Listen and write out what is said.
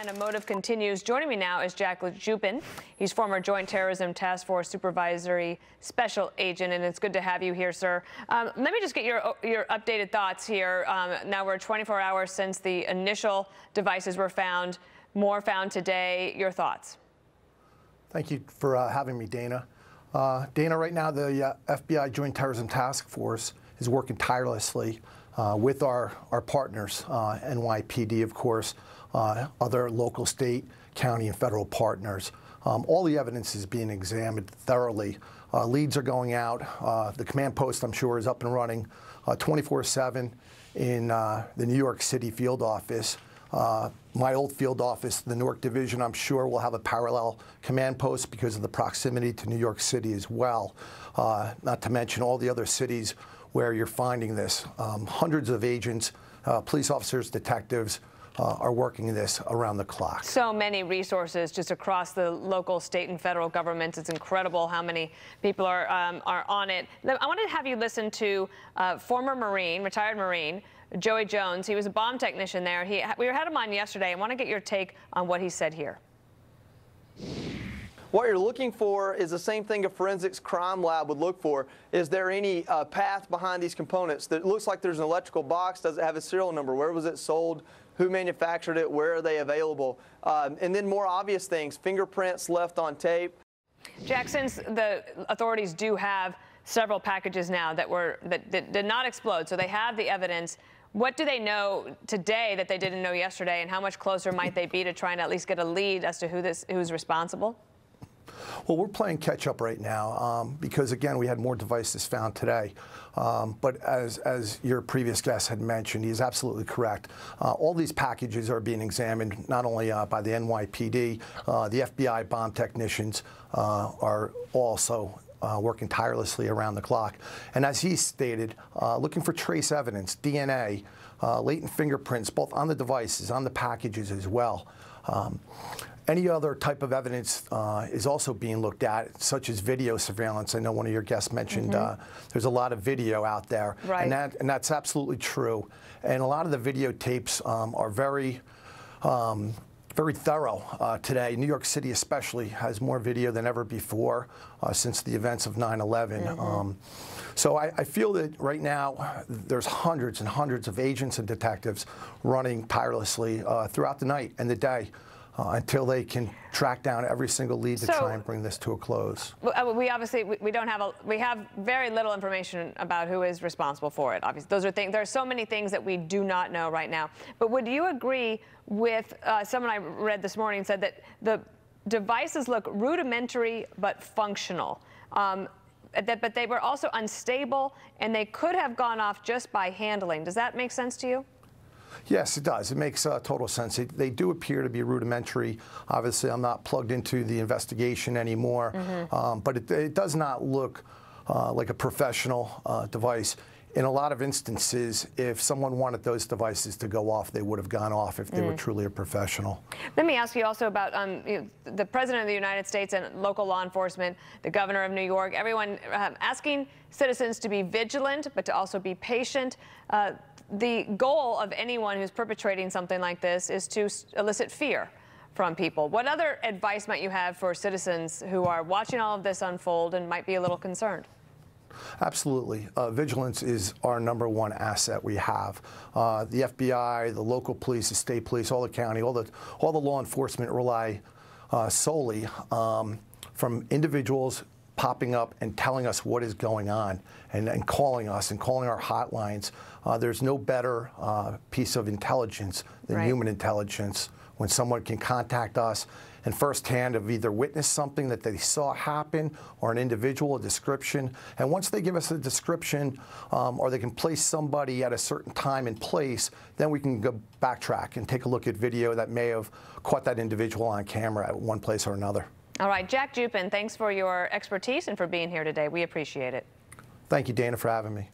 and a motive continues. Joining me now is Jack Jupin. He's former Joint Terrorism Task Force Supervisory Special Agent, and it's good to have you here, sir. Let me just get your updated thoughts here. Now we're 24 hours since the initial devices were found, more found today. Your thoughts? Thank you for having me, Dana. Dana, right now the FBI Joint Terrorism Task Force is working tirelessly with our partners, NYPD, of course, other local, state, county, and federal partners. All the evidence is being examined thoroughly. Leads are going out. The command post, I'm sure, is up and running 24/7 in the New York City field office. My old field office, the Newark Division, I'm sure will have a parallel command post because of the proximity to New York City as well. Not to mention all the other cities where you're finding this. Hundreds of agents, police officers, detectives are working this around the clock. So many resources just across the local, state, and federal governments. It's incredible how many people are on it. I wanted to have you listen to former Marine, retired Marine, Joey Jones. He was a bomb technician there. We had him on yesterday. I want to get your take on what he said here. What you're looking for is the same thing a forensics crime lab would look for. Is there any path behind these components? That looks like there's an electrical box. Does it have a serial number? Where was it sold? Who manufactured it? Where are they available? And then more obvious things, fingerprints left on tape. Jack, since the authorities do have several packages now that did not explode, so they have the evidence, what do they know today that they didn't know yesterday, and how much closer might they be to trying to at least get a lead as to who's responsible? Well, we're playing catch-up right now because, again, we had more devices found today. But as your previous guest had mentioned, he is absolutely correct. All these packages are being examined not only by the NYPD, the FBI bomb technicians are also working tirelessly around the clock. And as he stated, looking for trace evidence, DNA, latent fingerprints, both on the devices, on the packages as well. Any other type of evidence is also being looked at, such as video surveillance. I know one of your guests mentioned there's a lot of video out there, right. and that's absolutely true. And a lot of the videotapes are very thorough today. New York City especially has more video than ever before since the events of 9/11. So I feel that right now there's hundreds and hundreds of agents and detectives running tirelessly throughout the night and the day until they can track down every single lead to try and bring this to a close. We obviously we have very little information about who is responsible for it. Obviously, those are things. There are so many things that we do not know right now. But would you agree with someone I read this morning said that the devices look rudimentary but functional? But they were also unstable, and they could have gone off just by handling. Does that make sense to you? Yes, it does. It makes total sense. They do appear to be rudimentary. Obviously, I'm not plugged into the investigation anymore, but it does not look like a professional device. In a lot of instances, if someone wanted those devices to go off, they would have gone off if they were truly a professional. Let me ask you also about the President of the United States and local law enforcement, the Governor of New York, everyone asking citizens to be vigilant, but to also be patient. The goal of anyone who's perpetrating something like this is to elicit fear from people. What other advice might you have for citizens who are watching all of this unfold and might be a little concerned? Absolutely. Vigilance is our #1 asset we have. The FBI, the local police, the state police, all the county, all the law enforcement rely solely from individuals popping up and telling us what is going on and calling us and calling our hotlines. There's no better piece of intelligence than human intelligence when someone can contact us and firsthand have either witnessed something that they saw happen or an individual, a description. And once they give us a description or they can place somebody at a certain time and place, then we can go backtrack and take a look at video that may have caught that individual on camera at one place or another. All right, Jack Jupin, thanks for your expertise and for being here today. We appreciate it. Thank you, Dana, for having me.